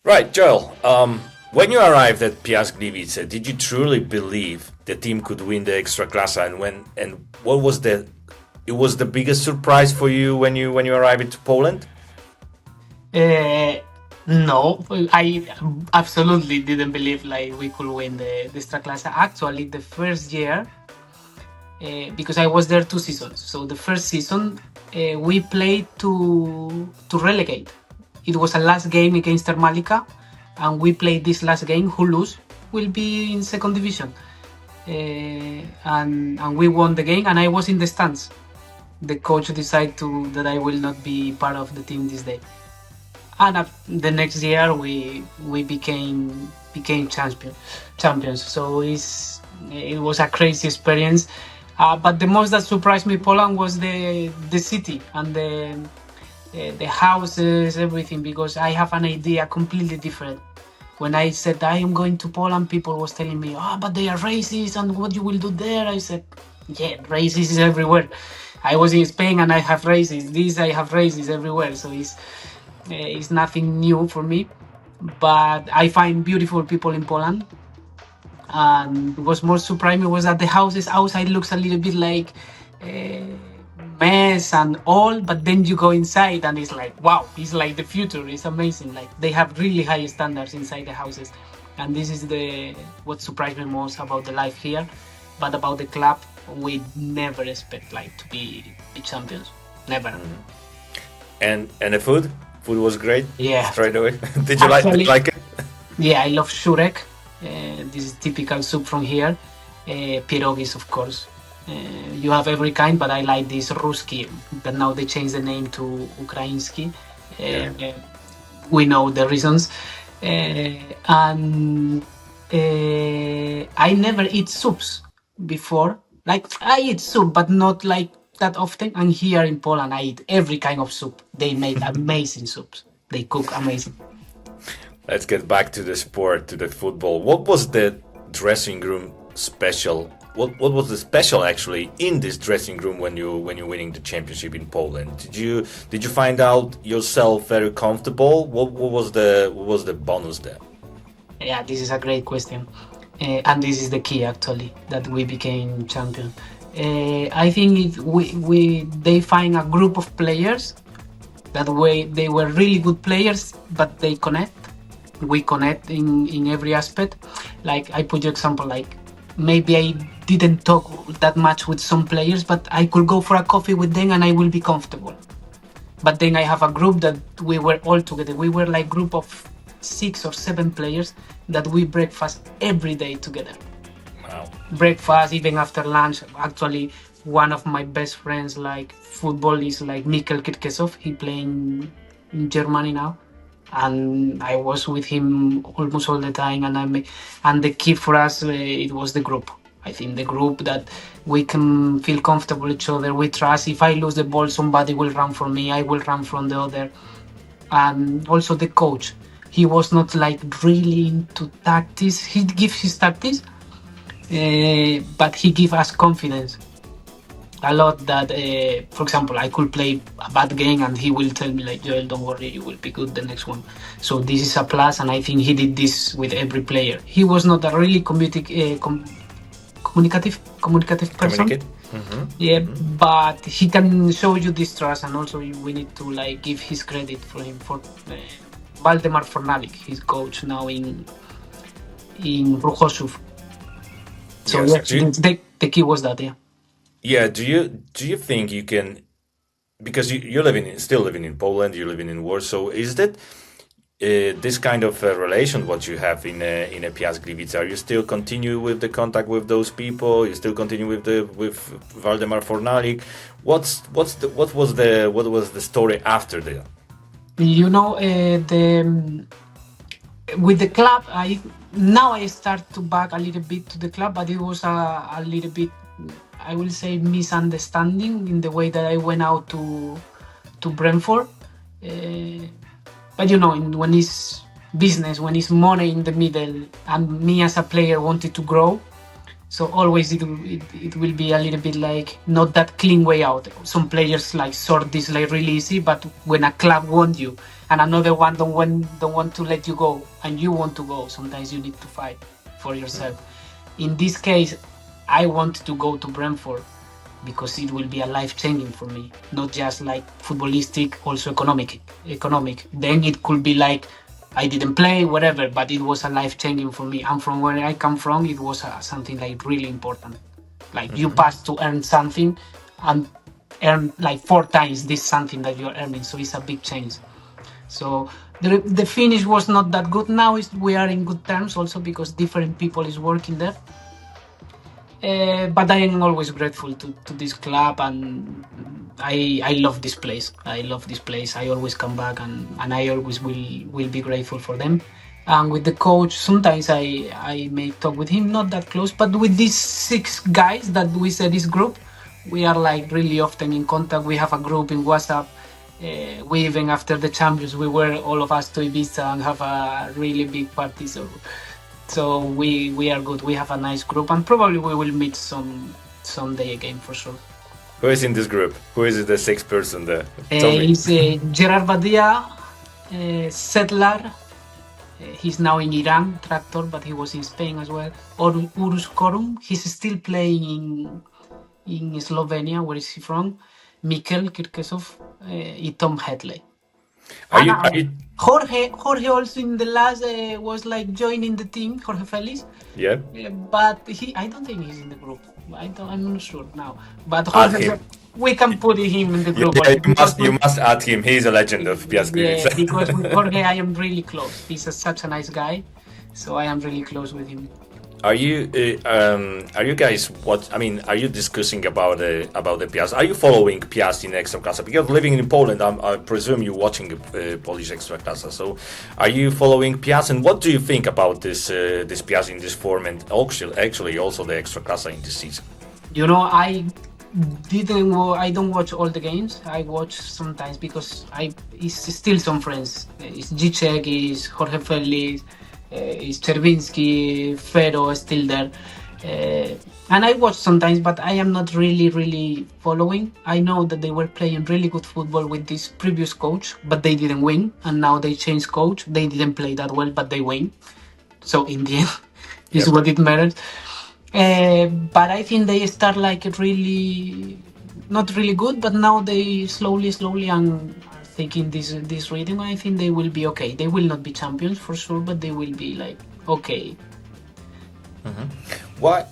Right, Joel. When you arrived at Piast Gliwice, did you truly believe the team could win the Ekstraklasa? And what was the it was the biggest surprise for you when you arrived to Poland? Uh, no, I absolutely didn't believe like we could win the Ekstraklasa. Actually, the first year, because I was there 2 seasons. So the first season, we played to relegate. It was a last game against Malika, and we played this last game. Who lose will be in second division, and we won the game. And I was in the stands. The coach decided that I will not be part of the team this day. And the next year we became champions. So it was a crazy experience. But the most that surprised me Poland was the city and the houses, everything, because I have an idea completely different. When I said I am going to Poland, people was telling me, but they are racist and what you will do there. I said, yeah, racist is everywhere. I was in Spain and I have racists. I have racists everywhere. So it's nothing new for me. But I find beautiful people in Poland. And what more surprising was that the houses outside looks a little bit like uh, mess and all, but then you go inside and it's like, wow, it's like the future. It's amazing. Like they have really high standards inside the houses, and this is the what surprised me most about the life here. But about the club, we never expect like to be champions. Never. And the food? Food was great Yeah, straight away. Did you actually, like it? yeah, I love shurek. This is typical soup from here. Pierogis, of course. You have every kind, but I like this ruski. But now they changed the name to ukrainsky. Yeah. Uh, we know the reasons. And I never eat soups before. Like I eat soup, but not like that often. And here in Poland, I eat every kind of soup. They make amazing soups. They cook amazing. Let's get back to the sport, to the football. What was the dressing room special? What was the special actually in this dressing room when you're winning the championship in Poland? Did you find out yourself very comfortable? What was the bonus there? Yeah, this is a great question, and this is the key actually that we became champion. I think we they find a group of players that way they were really good players, but they connect. We connect in every aspect. Like I put you example, like maybe I didn't talk that much with some players, but I could go for a coffee with them and I will be comfortable. But then I have a group that we were all together. We were like group of 6 or 7 players that we breakfast every day together. Wow. Breakfast, even after lunch. Actually, one of my best friends, like football, is like Mikkel Kirkesov. He playing in Germany now, and I was with him almost all the time. And the key for us, it was the group. I think the group that we can feel comfortable each other. We trust. If I lose the ball, somebody will run for me. I will run from the other. And also the coach. He was not like really into tactics. He gives his tactics, but he gives us confidence a lot that, for example, I could play a bad game and he will tell me like, Joel, don't worry, you will be good the next one. So this is a plus, and I think he did this with every player. He was not a really communicative person. Communicate. Mm-hmm. Yeah, but he can show you this trust, and also we need to like give his credit for him for Valdemar Fornalik, his coach now in Ruchosów. So Yes. yeah, the key was that, yeah. Yeah. Do you think you can, because you're still living in Poland, you're living in Warsaw? Is that this kind of relation what you have in a Piast Gliwice? Are you still continue with the contact with those people? You still continue with Waldemar Fornalik? What was the story after that? You know, the with the club, I start to back a little bit to the club, but it was a little bit, I will say, misunderstanding in the way that I went out to Brentford. Uh, but you know, when it's business, when it's money in the middle, and me as a player wanted to grow, so always it will be a little bit like not that clean way out. Some players like sort this like really easy, but when a club want you and another one don't want to let you go, and you want to go. Sometimes you need to fight for yourself. In this case, I want to go to Brentford because it will be a life changing for me, not just like footballistic, also economic. Then it could be like I didn't play, whatever, but it was a life changing for me. And from where I come from, it was something like really important. Like you pass to earn something and earn like 4 times this something that you're earning. So it's a big change. So the finish was not that good. Now we are in good terms also because different people is working there. But I am always grateful to this club, and I love this place. I love this place. I always come back, and I always will be grateful for them. And with the coach, sometimes I may talk with him, not that close, but with these 6 guys that we say this group, we are like really often in contact. We have a group in WhatsApp. We even after the champions, we were all of us to Ibiza and have a really big party. So we are good. We have a nice group, and probably we will meet someday again for sure. Who is in this group? Who is the 6th person there? Tell me. It's Gerard Badia, Settler. He's now in Iran, Tractor, but he was in Spain as well. Urus Korum. He's still playing in Slovenia. Where is he from? Mikel Kirkesov, Tom Hedley. Are you Jorge also in the last was like joining the team, Jorge Felix. Yeah. But I don't think he's in the group. I'm not sure now. But Jorge, we can put him in the group. Yeah, you must add him. He's a legend of Piast Gliwice. Yeah, because with Jorge I am really close. He's such a nice guy, so I am really close with him. Are you guys are you discussing about the Piast? Are you following Piast in Ekstraklasa? Because living in Poland, I presume you're watching Polish Ekstraklasa. So, are you following Piast? And what do you think about this Piast in this form, and actually also the Ekstraklasa in this season? You know, I don't watch all the games. I watch sometimes because it's still some friends. It's Gicek, it's Jorge Felix. Is Czerwinski, Fero is still there, and I watch sometimes, but I am not really following. I know that they were playing really good football with this previous coach, but they didn't win, and now they changed coach. They didn't play that well, but they win. So in the end, is what it matters. But I think they start like really not really good, but now they slowly and taking this reading, I think they will be okay. They will not be champions for sure, but they will be like okay. Mm-hmm. Why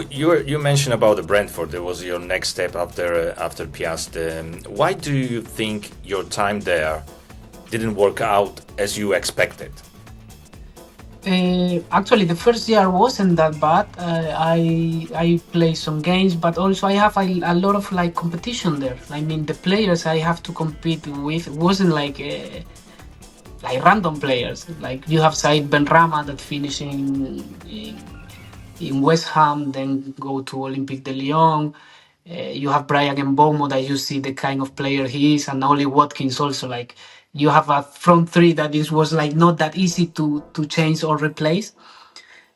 you mentioned about the Brentford? That was your next step after Piast. Why do you think your time there didn't work out as you expected? Actually, the first year wasn't that bad. I play some games, but also I have a lot of like competition there. I mean, the players I have to compete with wasn't like random players. Like you have Said Benrahma that finished in West Ham, then go to Olympique de Lyon. You have Brian Mbeumo that you see the kind of player he is, and Oli Watkins also like. You have a front three that this was like not that easy to change or replace.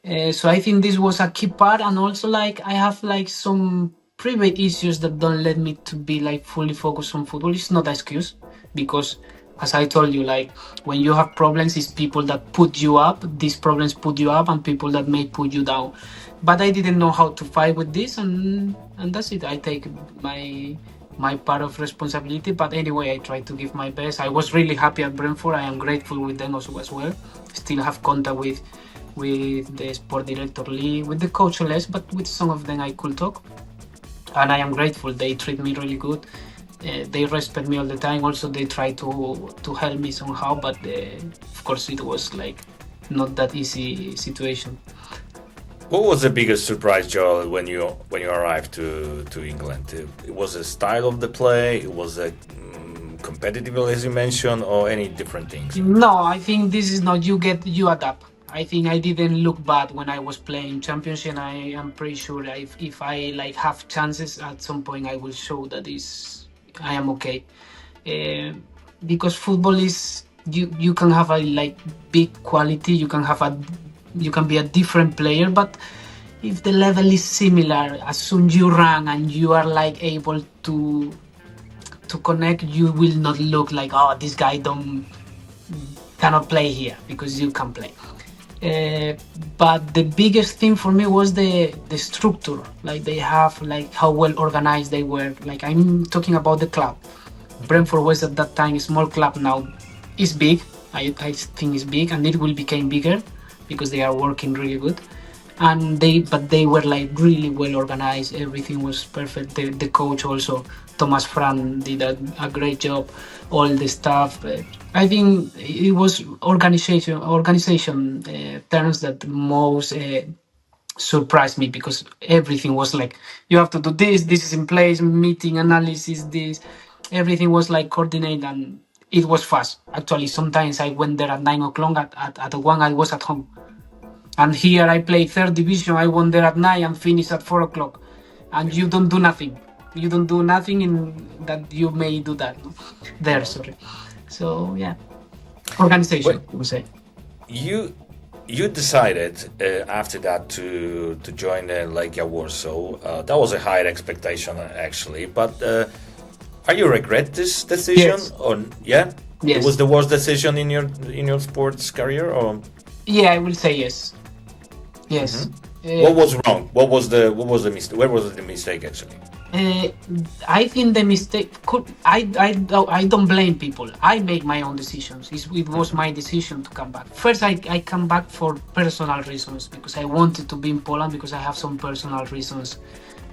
So I think this was a key part, and also like I have like some private issues that don't let me to be like fully focused on football. It's not an excuse, because as I told you, like when you have problems, it's people that put you up. These problems put you up, and people that may put you down. But I didn't know how to fight with this, and that's it. I take my part of responsibility, but anyway, I tried to give my best. I was really happy at Brentford. I am grateful with them as well. Still have contact with the sport director Lee, with the coach less, but with some of them I could talk, and I am grateful. They treat me really good. They respect me all the time. Also, they try to help me somehow, but of course it was like not that easy situation. What was the biggest surprise, Joel, when you arrived to England? It was the style of the play, it was a competitive, as you mentioned, or any different things? No, I think this is not. You adapt. I think I didn't look bad when I was playing championship. I am pretty sure if I like have chances at some point, I will show that I am okay. Because football is you can have a like big quality. You can be a different player, but if the level is similar, as soon you run and you are like able to connect, you will not look like, oh, this guy don't cannot play here because you can play. But the biggest thing for me was the structure. Like they have like how well organized they were. Like I'm talking about the club. Brentford was at that time a small club. Now it's big. I think it's big, and it will become bigger because they are working really good. And they were like really well organized. Everything was perfect. The coach also, Thomas Fran, did a great job. All the staff. I think it was organization terms that most surprised me because everything was like you have to do this. This is in place. Meeting analysis. This everything was like coordinated and it was fast. Actually, sometimes I went there at 9 o'clock. At 1, I was at home. And here I play third division. I won there at 9 and finish at 4 o'clock. And you don't do nothing. You don't do nothing in that you may do that there. Sorry. So yeah, organization. Well, I would say. you you decided after that to join Legia Warsaw. That was a higher expectation actually, but are you regret this decision Yes. or yeah? It was Yes. the worst decision in your sports career or Yeah, I will say yes. Yes. what was wrong? What was the mistake? Where was the mistake actually? Uh, I think the mistake could I don't blame people. I make my own decisions. It was my decision to come back. First, I come back for personal reasons because I wanted to be in Poland because I have some personal reasons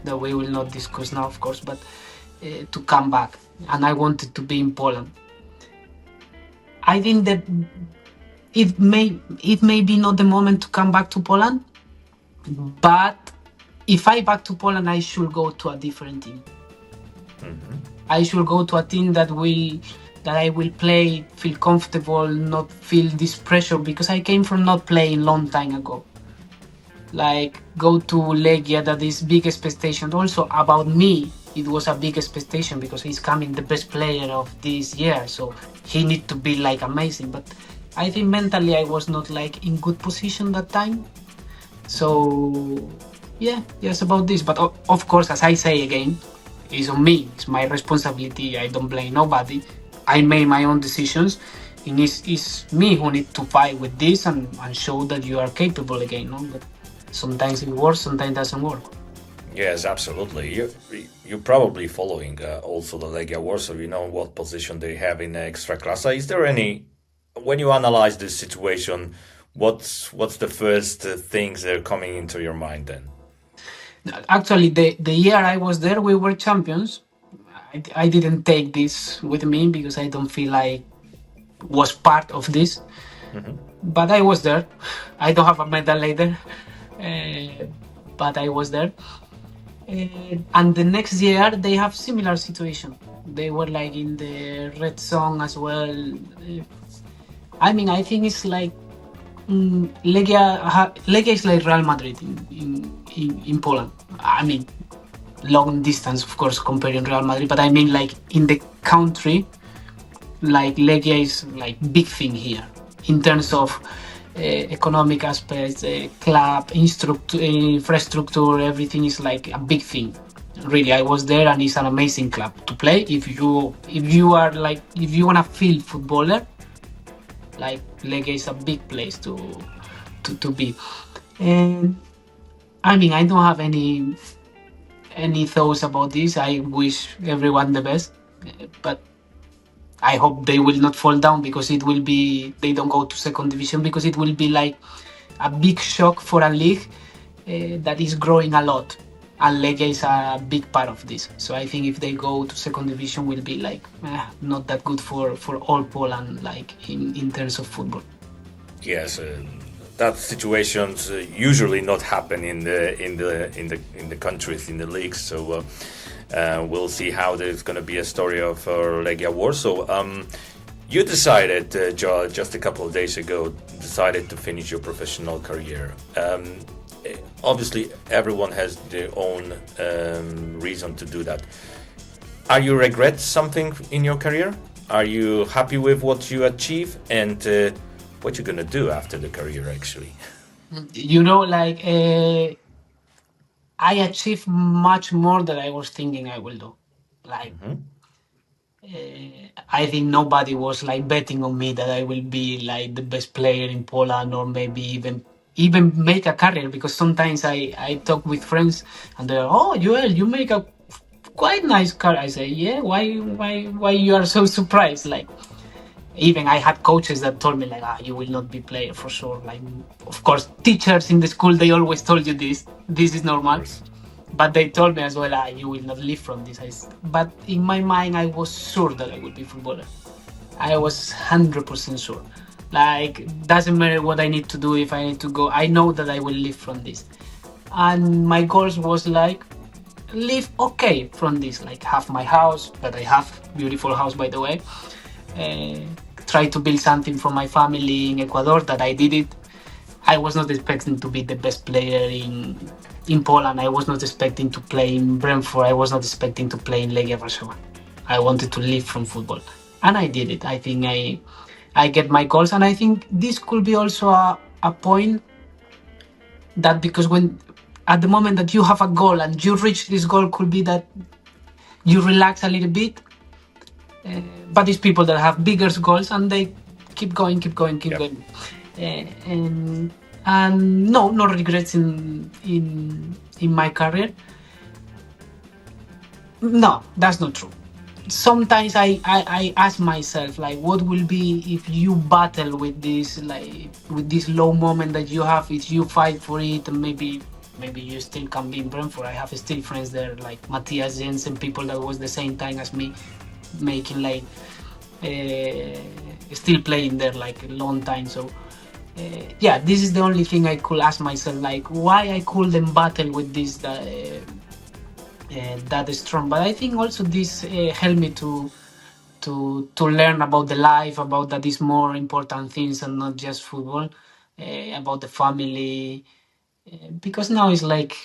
that we will not discuss now, of course. But to come back, and I wanted to be in Poland. I think that it may be not the moment to come back to Poland, but if I back to Poland, I should go to a different team. I should go to a team that I will play, feel comfortable, not feel this pressure because I came from not playing long time ago. Like go to Legia, that is big expectation. Also about me, it was a big expectation because he's coming the best player of this year, so he need to be like amazing. But I think mentally I was not like in good position that time. So yeah, yes about this. But of course, as I say again, it's on me. It's my responsibility. I don't blame nobody. I made my own decisions. And it's me who need to fight with this and show that you are capable again. No? But sometimes it works, sometimes it doesn't work. Yes, absolutely. You're probably following also the Legia Warsaw. You know what position they have in Ekstraklasa. Is there any, when you analyze this situation, what's the first things that are coming into your mind then? Actually, the year I was there, we were champions. I didn't take this with me because I don't feel I was part of this. But I was there. I don't have a medal later, uh, but I was there. And the next year they have similar situation. They were like in the red zone as well. I mean, I think it's like Legia is like Real Madrid in Poland. I mean, long distance, of course, comparing Real Madrid, but I mean like in the country, like Legia is like big thing here in terms of economic aspects, club, infrastructure, everything is like a big thing. Really, I was there and it's an amazing club to play. If you are like if you wanna feel footballer, like Legia is a big place to be. And I mean, I don't have any thoughts about this. I wish everyone the best, but I hope they will not fall down because it will be they don't go to second division because it will be like a big shock for a league that is growing a lot, and Lega is a big part of this. So I think if they go to second division, will be like not that good for all Poland, like in terms of football. Yes, that situations usually not happen in the countries in the leagues. So we'll see how there's going to be a story of Legia Warsaw. You decided, Joel, just a couple of days ago, decided to finish your professional career. Obviously, everyone has their own reason to do that. Are you regret something in your career? Are you happy with what you achieve and what you're gonna do after the career? Actually, Like I achieved much more than I was thinking I will do. Like I think nobody was like betting on me that I will be like the best player in Poland, or maybe even make a career, because sometimes I talk with friends and they're, oh, Joel, you make a quite nice career. I say, yeah, why you are so surprised? Like, even I had coaches that told me like, you will not be player for sure. Like, of course, teachers in the school, they always told you this is Of normal, course. but they told me as well, you will not live from this. But in my mind, I was sure that I would be footballer. I was 100% sure. Like, doesn't matter what I need to do, if I need to go, I know that I will live from this. And my goals was like, live okay from this, like have my house that I have, beautiful house by the way. uh, Try to build something for my family in Ecuador, that I did it. I was not expecting to be the best player in Poland. I was not expecting to play in Brentford. I was not expecting to play in Ligue Warsaw. I wanted to live from football, and I did it. I think I get my goals, and I think this could be also a point, that because when at the moment that you have a goal and you reach this goal, could be that you relax a little bit. But these people that have bigger goals and they keep going, keep going, keep Yep. going. And no regrets in my career. No, that's not true. Sometimes I ask myself, like, what will be if you battle with this, like with this low moment that you have, if you fight for it, and maybe you still can be in Brentford. I have still friends there, like Matthias Jensen, people that was the same time as me, making like still playing there like a long time. So yeah, this is the only thing I could ask myself, like why I couldn't battle with this that strong. But I think also this helped me to learn about the life, about that is more important things and not just football, about the family, because now it's like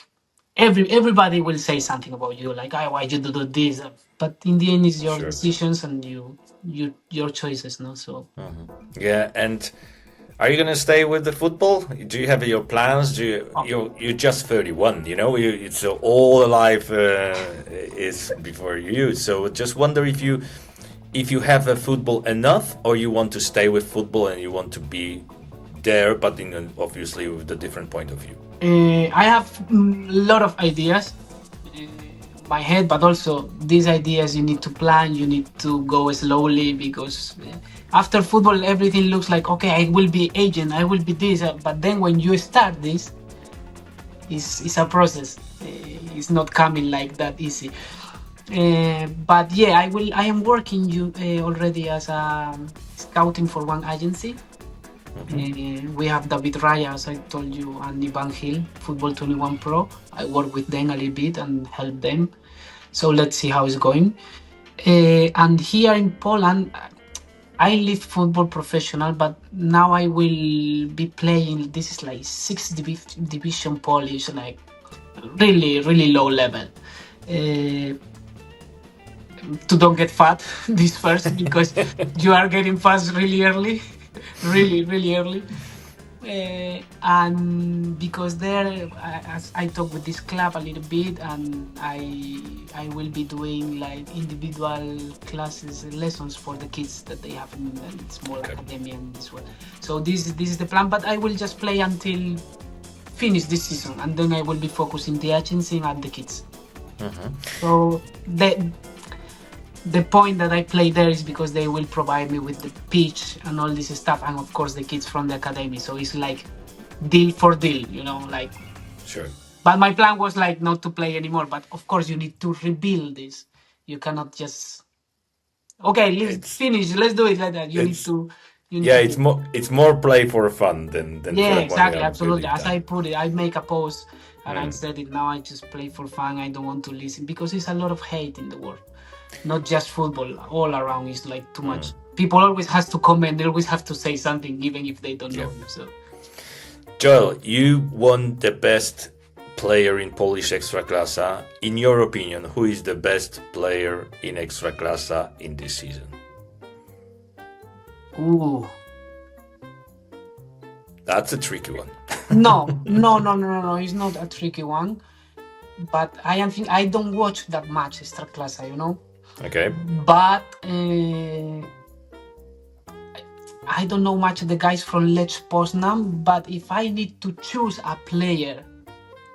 everybody will say something about you, like, why you do this, but in the end it's your Sure. decisions and your choices, no? So Yeah, and are you gonna stay with the football? Do you have your plans? Do you oh, you're just 31, you know? It's all life is before you. So just wonder if you have a football enough, or you want to stay with football and you want to be there, but obviously with a different point of view. I have a lot of ideas in my head, but also these ideas you need to plan, you need to go slowly, because after football everything looks like, okay, I will be agent, I will be this, but then when you start this, it's a process. It's not coming like that easy. But yeah, I am working already as a scouting for one agency. We have David Raya, as I told you, and Ivan Hill, Football 21 Pro. I work with them a little bit and help them. So let's see how it's going. And here in Poland, I live football professional, but now I will be playing. This is like division Polish, like really, really low level. To don't get fat this first, because you are getting fat really early, really, really early. And because there, as I talk with this club a little bit, and I will be doing like individual classes, lessons for the kids that they have in a small academy and this one. So this is the plan. But I will just play until finish this season, and then I will be focusing the agency and the kids. So the point that I play there is because they will provide me with the pitch and all this stuff, and of course the kids from the academy. So it's like deal for deal, like. Sure. But my plan was like not to play anymore. But of course you need to rebuild this. You cannot just, okay, let's It's finish. Let's do it like that. You need it's to. You need yeah, to. it's more play for fun than for Yeah, the money. exactly, I'm absolutely. building As I time. put it, I make a post and I said it. Now I just play for fun. I don't want to listen, because there's a lot of hate in the world. Not just football, all around is like too much. People always has to comment. They always have to say something, even if they don't know you. So Joel, you won the best player in Polish Ekstraklasa. In your opinion, who is the best player in Ekstraklasa in this season? ooh. That's a tricky one. No. It's not a tricky one. But I don't watch that much Ekstraklasa. Okay. But I don't know much of the guys from Lech Poznan, but if I need to choose a player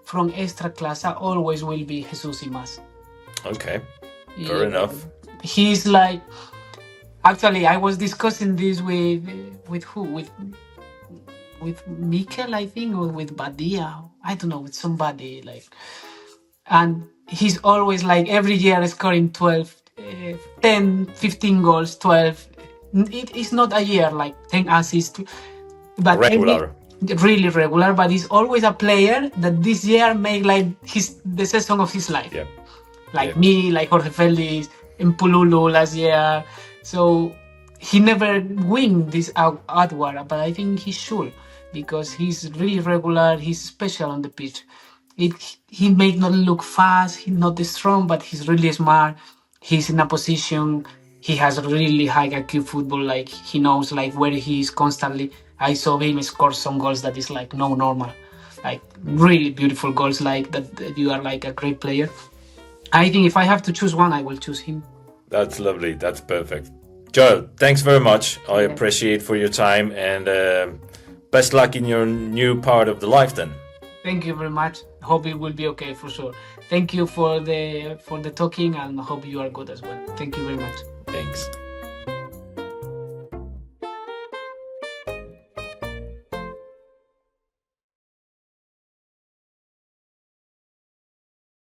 from Ekstraklasa, always will be Jesus Imas. Okay. Fair enough. He's like, actually, I was discussing this with who? With Mikel, I think, or with Badia. I don't know, with somebody like. And he's always like every year scoring 12, 10, 15 goals, 12. It's not a year like 10 assists, but Regular. really regular. But he's always a player that this year make like the season of his life. Yeah. Like me, like Jorge Felix, in Pululu last year. So he never win this award, but I think he should because he's really regular. He's special on the pitch. He may not look fast, he's not strong, but he's really smart. He's in a position. He has really high IQ football. Like he knows like where he is constantly. I saw him score some goals that is like no normal, like really beautiful goals. Like that you are like a great player. I think if I have to choose one, I will choose him. That's lovely. That's perfect. Joel, thanks very much. I appreciate for your time and best luck in your new part of the life then. Thank you very much. Hope it will be okay for sure. Thank you for the talking and hope you are good as well. Thank you very much. Thanks.